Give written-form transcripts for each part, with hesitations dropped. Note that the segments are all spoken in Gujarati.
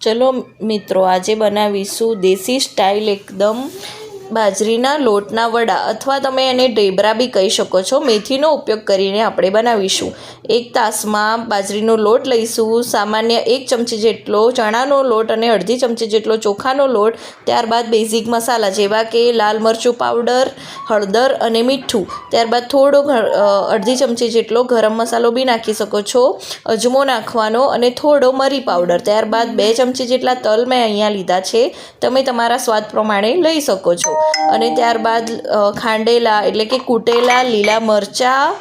चलो मित्रों आज बनावीशुं देसी स्टाइल एकदम बाजरीना लोटना वड़ा अथवा तमे एने ढेबरा बी कही शको छो। मेथीनो उपयोग करीने आपणे बनावीशुं। एक तासमां बाजरीनो लोट लईशुं, सामान्य 1 चमची जेटलो चणानो लोट अने अर्धी चमची जेटलो चोखानो लोट। त्यारबाद बेઝિક मसाला जेवा के लाल मरचुं पाउडर, हळदर अने मीठुं। त्यारबाद थोड़ो अर्धी चमची जेटलो गरम मसालो बी नाखी शको छो, अजमो नाखवानो अने थोड़ो मरी पाउडर। त्यारबाद 2 चमची जेटला तल मैं अहींया लीधा छे, तमे तमारा स्वाद प्रमाणे लई शको छो। અને ત્યારબાદ ખાંડેલા એટલે કે કૂટેલા લીલા મરચાં,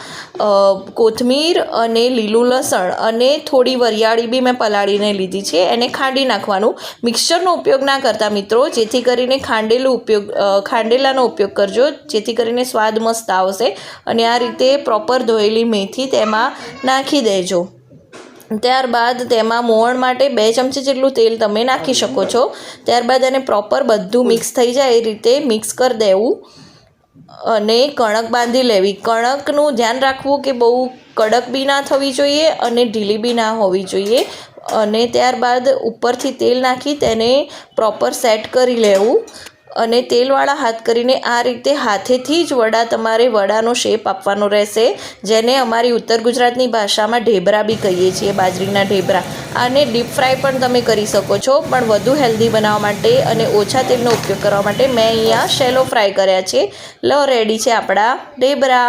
કોથમીર અને લીલું લસણ અને થોડી વરિયાળી બી મેં પલાળીને લીધી છે, એને ખાંડી નાખવાનું। મિક્સરનો ઉપયોગ ના કરતા મિત્રો, જેથી કરીને ખાંડેલાનો ઉપયોગ કરજો, જેથી કરીને સ્વાદ મસ્ત આવશે। અને આ રીતે પ્રોપર ધોયેલી મેથી તેમાં નાખી દેજો। ત્યારબાદ તેમાં મોવણ માટે 2 ચમચી જેટલું તેલ તમે નાખી શકો છો। ત્યારબાદ એને પ્રોપર બધું મિક્સ થઈ જાય એ રીતે મિક્સ કરી દેવું અને કણક બાંધી લેવી। કણકનું ધ્યાન રાખવું કે બહુ કડક બી ના થવી જોઈએ અને ઢીલી બી ના હોવી જોઈએ। અને ત્યારબાદ ઉપરથી તેલ નાખી તેને પ્રોપર સેટ કરી લેવું અને તેલવાળા હાથ કરીને આ રીતે હાથેથી જ તમારે વડાનો શેપ આપવાનો રહેશે, જેને અમારી ઉત્તર ગુજરાતની ભાષામાં ઢેબરા બી કહીએ છીએ, બાજરીના ઢેબરા। આને ડીપ ફ્રાય પણ તમે કરી શકો છો, પણ વધુ હેલ્ધી બનાવવા માટે અને ઓછા તેલનો ઉપયોગ કરવા માટે મેં અહીંયા શેલો ફ્રાય કર્યા છે। લો રેડી છે આપણા ઢેબરા।